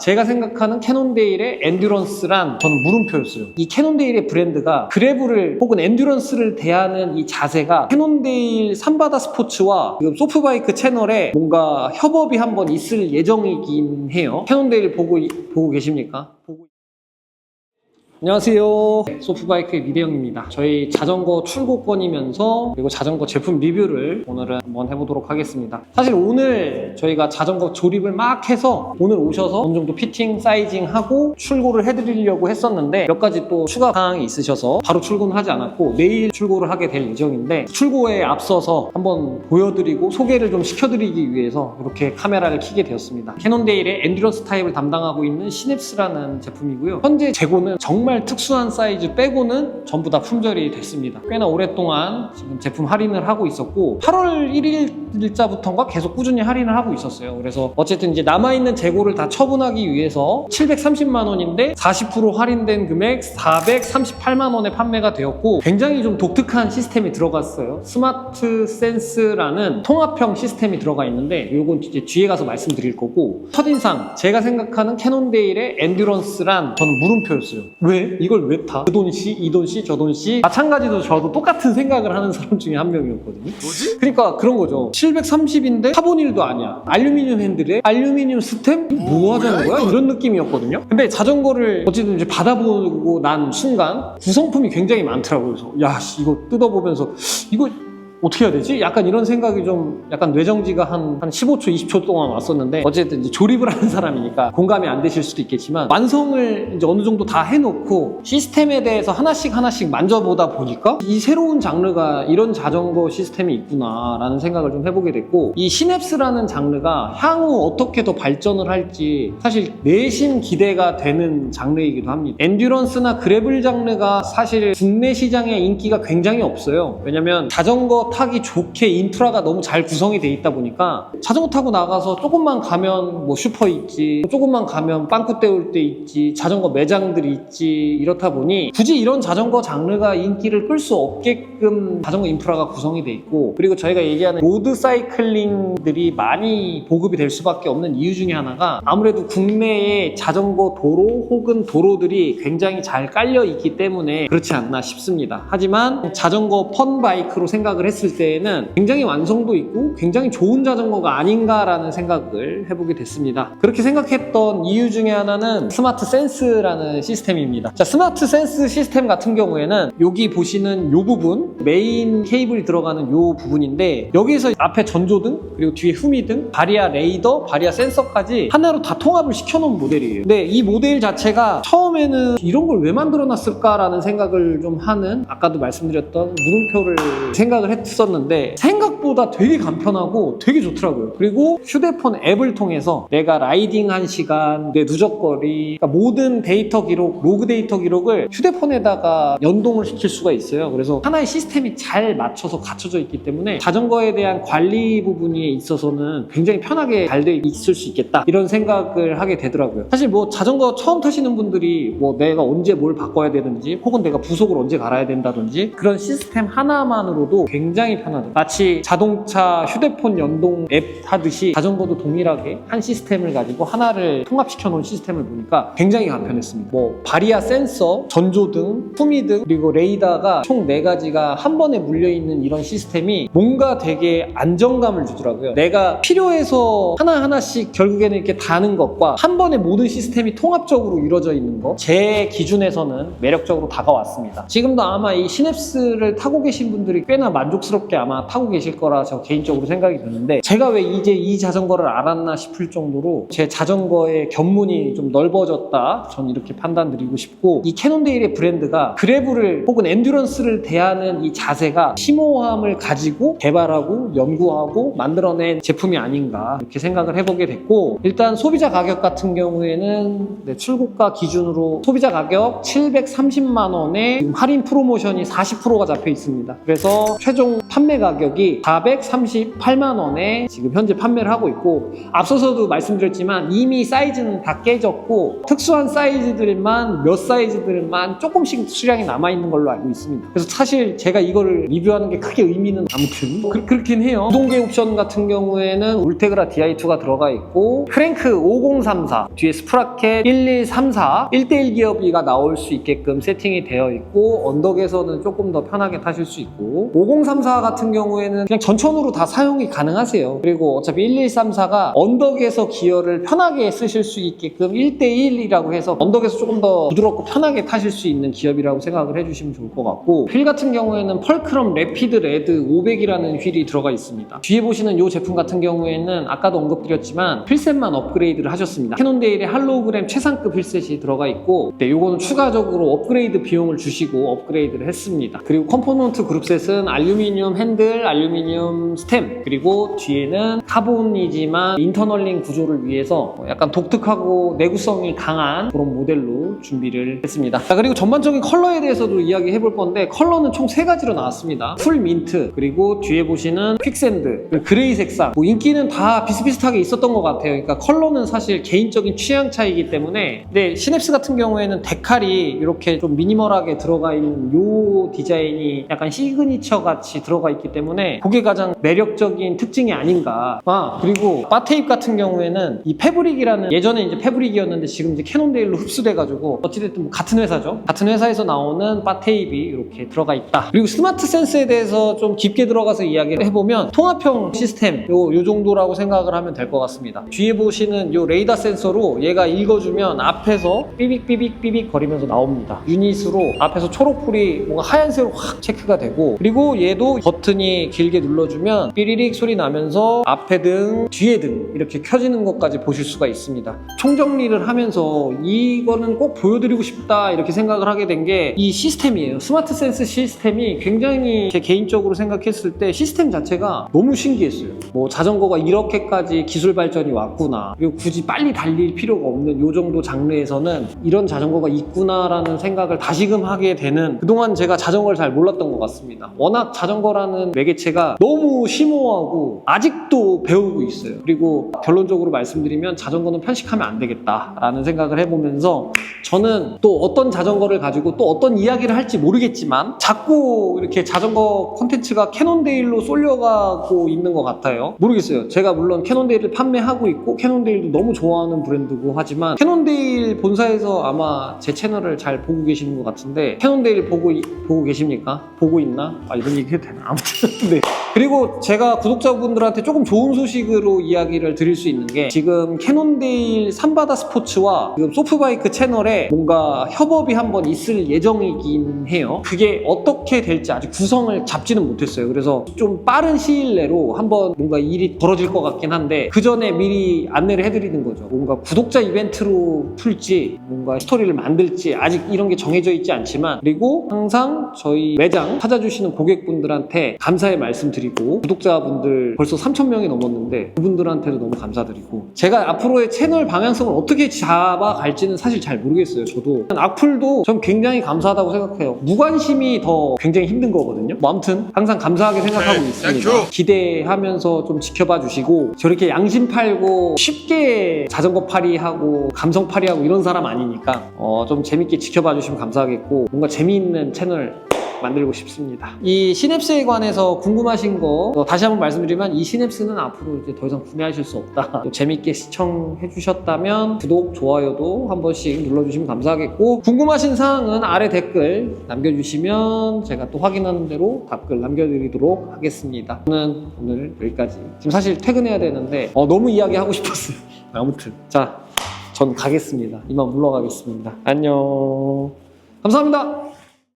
제가 생각하는 캐논데일의 엔듀런스란 저는 물음표였어요. 이 캐논데일의 브랜드가 그래블을 혹은 엔듀런스를 대하는 이 자세가 캐논데일 삼바다 스포츠와 지금 소프바이크 채널에 뭔가 협업이 한번 있을 예정이긴 해요. 캐논데일 보고 계십니까? 안녕하세요. 소프바이크의 미대영입니다. 저희 자전거 출고권이면서 그리고 자전거 제품 리뷰를 오늘은 한번 해보도록 하겠습니다. 사실 오늘 저희가 자전거 조립을 막 해서 오늘 오셔서 어느 정도 피팅, 사이징하고 출고를 해드리려고 했었는데 몇 가지 또 추가 사항이 있으셔서 바로 출고는 하지 않았고 내일 출고를 하게 될 예정인데 출고에 앞서서 한번 보여드리고 소개를 좀 시켜드리기 위해서 이렇게 카메라를 켜게 되었습니다. 캐논데일의 엔듀런스 타입을 담당하고 있는 시냅스라는 제품이고요. 현재 재고는 정말 특수한 사이즈 빼고는 전부 다 품절이 됐습니다. 꽤나 오랫동안 지금 제품 할인을 하고 있었고 8월 1일자부터인가 계속 꾸준히 할인을 하고 있었어요. 그래서 어쨌든 이제 남아있는 재고를 다 처분하기 위해서 730만 원인데 40% 할인된 금액 438만 원에 판매가 되었고 굉장히 좀 독특한 시스템이 들어갔어요. 스마트 센스라는 통합형 시스템이 들어가 있는데 이건 이제 뒤에 가서 말씀드릴 거고 첫인상 제가 생각하는 캐논데일의 엔듀런스란 저는 물음표였어요. 왜? 이걸 왜 타? 그 돈씨, 이 돈씨, 저 돈씨 마찬가지로 저도 똑같은 생각을 하는 사람 중에 한 명이었거든요. 뭐지? 그러니까 그런 거죠. 730인데 카본일도 아니야. 알루미늄 핸들에 알루미늄 스템? 뭐 하자는 거야? 이런 느낌이었거든요. 근데 자전거를 어쨌든 이제 받아보고 난 순간 구성품이 굉장히 많더라고요. 그래서 야, 이거 뜯어보면서 이거 어떻게 해야 되지? 약간 이런 생각이 좀 약간 뇌정지가 한 15초, 20초 동안 왔었는데 어쨌든 이제 조립을 하는 사람이니까 공감이 안 되실 수도 있겠지만 완성을 이제 어느 정도 다 해놓고 시스템에 대해서 하나씩 만져보다 보니까 이 새로운 장르가 이런 자전거 시스템이 있구나라는 생각을 좀 해보게 됐고 이 시냅스라는 장르가 향후 어떻게 더 발전을 할지 사실 내심 기대가 되는 장르이기도 합니다. 엔듀런스나 그래블 장르가 사실 국내 시장에 인기가 굉장히 없어요. 왜냐면 자전거 타기 좋게 인프라가 너무 잘 구성이 돼 있다 보니까 자전거 타고 나가서 조금만 가면 뭐 슈퍼 있지, 조금만 가면 빵꾸 때울 때 있지, 자전거 매장들이 있지, 이렇다 보니 굳이 이런 자전거 장르가 인기를 끌 수 없게끔 자전거 인프라가 구성이 돼 있고 그리고 저희가 얘기하는 로드 사이클링들이 많이 보급이 될 수밖에 없는 이유 중에 하나가 아무래도 국내에 자전거 도로 혹은 도로들이 굉장히 잘 깔려 있기 때문에 그렇지 않나 싶습니다. 하지만 자전거 펀바이크로 생각을 했을 때에는 굉장히 완성도 있고 굉장히 좋은 자전거가 아닌가라는 생각을 해보게 됐습니다. 그렇게 생각했던 이유 중에 하나는 스마트 센스라는 시스템입니다. 자, 스마트 센스 시스템 같은 경우에는 여기 보시는 이 부분 메인 케이블이 들어가는 이 부분인데 여기서 앞에 전조등 그리고 뒤에 후미등, 바리아 레이더, 바리아 센서까지 하나로 다 통합을 시켜놓은 모델이에요. 근데 이 모델 자체가 처음에는 이런 걸 왜 만들어 놨을까라는 생각을 좀 하는 아까도 말씀드렸던 물음표를 생각을 했었는데 생각보다 되게 간편하고 되게 좋더라고요. 그리고 휴대폰 앱을 통해서 내가 라이딩한 시간, 내 누적거리, 그러니까 모든 데이터 기록, 로그 데이터 기록을 휴대폰에다가 연동을 시킬 수가 있어요. 그래서 하나의 시스템이 잘 맞춰서 갖춰져 있기 때문에 자전거에 대한 관리 부분에 있어서는 굉장히 편하게 잘 돼 있을 수 있겠다 이런 생각을 하게 되더라고요. 사실 뭐 자전거 처음 타시는 분들이 뭐 내가 언제 뭘 바꿔야 되는지 혹은 내가 부속을 언제 갈아야 된다든지 그런 시스템 하나만으로도 굉장히 편하다. 마치 자동차 휴대폰 연동 앱 하듯이 자전거도 동일하게 한 시스템을 가지고 하나를 통합시켜 놓은 시스템을 보니까 굉장히 간편했습니다. 뭐 바리아 센서, 전조등, 후미등 그리고 레이더가 총 4가지가 한 번에 물려있는 이런 시스템이 뭔가 되게 안정감을 주더라고요. 내가 필요해서 하나하나씩 결국에는 이렇게 다는 것과 한 번에 모든 시스템이 통합적으로 이루어져 있는 것 제 기준에서는 매력적으로 다가왔습니다. 지금도 아마 이 시냅스를 타고 계신 분들이 꽤나 만족스럽게 아마 타고 계실 거라 저 개인적으로 생각이 드는데 제가 왜 이제 이 자전거를 알았나 싶을 정도로 제 자전거의 견문이 좀 넓어졌다 전 이렇게 판단드리고 싶고 이 캐논데일의 브랜드가 그래블을 혹은 엔듀런스를 대하는 이 자세가 심오함을 가지고 개발하고 연구하고 만들어낸 제품이 아닌가 이렇게 생각을 해보게 됐고 일단 소비자 가격 같은 경우에는 출고가 기준으로 소비자 가격 730만 원에 지금 할인 프로모션이 40%가 잡혀 있습니다. 그래서 최종 시중 판매 가격이 438만 원에 지금 현재 판매를 하고 있고, 앞서서도 말씀드렸지만 이미 사이즈는 다 깨졌고 특수한 사이즈들만 몇 사이즈들만 조금씩 수량이 남아있는 걸로 알고 있습니다. 그래서 사실 제가 이거를 리뷰하는 게 크게 의미는 아무튼 그렇긴 해요. 구동계 옵션 같은 경우에는 울테그라 DI2가 들어가 있고 크랭크 5034 뒤에 스프라켓 1134 1대1 기어비가 나올 수 있게끔 세팅이 되어 있고, 언덕에서는 조금 더 편하게 타실 수 있고, 5034 같은 경우에는 그냥 전천후로 다 사용이 가능하세요. 그리고 어차피 1134가 언덕에서 기어를 편하게 쓰실 수 있게끔 1대1이라고 해서 언덕에서 조금 더 부드럽고 편하게 타실 수 있는 기어비라고 생각을 해주시면 좋을 것 같고, 휠 같은 경우에는 펄크럼 래피드 레드 500이라는 휠이 들어가 있습니다. 뒤에 보시는 이 제품 같은 경우에는 아까도 언급드렸지만 휠셋만 업그레이드를 하셨습니다. 캐논데일의 할로그램 최상급 휠셋이 들어가 있고, 요거는 추가적으로 업그레이드 비용을 주시고 업그레이드를 했습니다. 그리고 컴포넌트 그룹셋은 알루미늄 핸들, 알루미늄 스템, 그리고 뒤에는 카본이지만 인터널링 구조를 위해서 약간 독특하고 내구성이 강한 그런 모델로 준비를 했습니다. 자, 그리고 전반적인 컬러에 대해서도 이야기해 볼 건데, 컬러는 총 3가지로 나왔습니다. 풀 민트, 그리고 뒤에 보시는 퀵샌드, 그리고 그레이 색상. 인기는 다 비슷비슷하게 있었던 것 같아요. 그러니까 컬러는 사실 개인적인 취향 차이기 때문에. 근데 시냅스 같은 경우에는 데칼이 이렇게 좀 미니멀하게 들어가 있는 요 디자인이 약간 시그니처 같이 들어가 있기 때문에 그게 가장 매력적인 특징이 아닌가. 그리고 바 테이프 같은 경우에는 이 패브릭이라는, 예전에 이제 패브릭이었는데 지금 이제 캐논데일로 흡수돼가지고 어찌됐든 뭐 같은 회사죠. 같은 회사에서 나오는 바 테이프이 이렇게 들어가 있다. 그리고 스마트 센스에 대해서 좀 깊게 들어가서 이야기를 해보면 통합형 시스템 요 정도라고 생각을 하면 될 것 같습니다. 뒤에 보시는 요 레이더 센서로 얘가 읽어주면 앞에서 삐빅 거리면서 나옵니다. 유닛으로 앞에서 초록불이 뭔가 하얀색으로 확 체크가 되고, 그리고 얘도 버튼이 길게 눌러주면 삐리릭 소리 나면서 앞에 등, 뒤에 등 이렇게 켜지는 것까지 보실 수가 있습니다. 총정리를 하면서 이거는 꼭 보여드리고 싶다 이렇게 생각을 하게 된 게 이 시스템이에요. 스마트 센스 시스템이 굉장히 제 개인적으로 생각했을 때 시스템 자체가 너무 신기했어요. 뭐 자전거가 이렇게까지 기술 발전이 왔구나, 그리고 굳이 빨리 달릴 필요가 없는 요 정도 장르에서는 이런 자전거가 있구나라는 생각을 다시금 하게 되는, 그동안 제가 자전거를 잘 몰랐던 것 같습니다. 워낙 자전거라는 매개체가 너무 심오하고 아직도 배우고 있어요. 그리고 결론적으로 말씀드리면 자전거는 편식하면 안 되겠다라는 생각을 해보면서, 저는 또 어떤 자전거를 가지고 또 어떤 이야기를 할지 모르겠지만 자꾸 이렇게 자전거 콘텐츠가 캐논데일로 쏠려가고 있는 것 같아요. 모르겠어요. 제가 물론 캐논데일을 판매하고 있고 캐논데일도 너무 좋아하는 브랜드고 하지만, 캐논데일 본사에서 아마 제 채널을 잘 보고 계시는 것 같은데, 캐논데일 보고 계십니까? 보고 있나? 이런 얘기 해도 되나? 아무튼 네. 그리고 제가 구독자분들한테 조금 좋은 소식으로 이야기를 드릴 수 있는 게, 지금 캐논데일 삼바다 스포츠와 지금 소프바이크 채널에 뭔가 협업이 한번 있을 예정이긴 해요. 그게 어떻게 될지 아직 구성을 잡지는 못했어요. 그래서 좀 빠른 시일 내로 한번 뭔가 일이 벌어질 것 같긴 한데, 그 전에 미리 안내를 해드리는 거죠. 뭔가 구독자 이벤트로 풀지 뭔가 스토리를 만들지 아직 이런 게 정해져 있지 않지만, 그리고 항상 저희 매장 찾아주시는 고객분들한테 감사의 말씀 드리고, 구독자분들 벌써 3,000명이 넘었는데 그분들한테도 너무 감사드리고, 제가 앞으로의 채널 방향성을 어떻게 잡아갈지는 사실 잘 모르겠어요. 저도 악플도 전 굉장히 감사하다고 생각해요. 무관심이 더 굉장히 힘든 거거든요. 뭐 아무튼 항상 감사하게 생각하고 있습니다. 기대하면서 좀 지켜봐 주시고, 저렇게 양심 팔고 쉽게 자전거 팔이하고 감성 팔이하고 이런 사람 아니니까 좀 재밌게 지켜봐 주시면 감사하겠고, 뭔가 재미있는 채널 만들고 싶습니다. 이 시냅스에 관해서 궁금하신 거 다시 한번 말씀드리면, 이 시냅스는 앞으로 이제 더 이상 구매하실 수 없다. 재밌게 시청해 주셨다면 구독, 좋아요도 한 번씩 눌러주시면 감사하겠고, 궁금하신 사항은 아래 댓글 남겨주시면 제가 또 확인하는 대로 답글 남겨드리도록 하겠습니다. 저는 오늘 여기까지. 지금 사실 퇴근해야 되는데 너무 이야기하고 싶었어요. 아무튼 자, 전 가겠습니다. 이만 물러가겠습니다. 안녕. 감사합니다.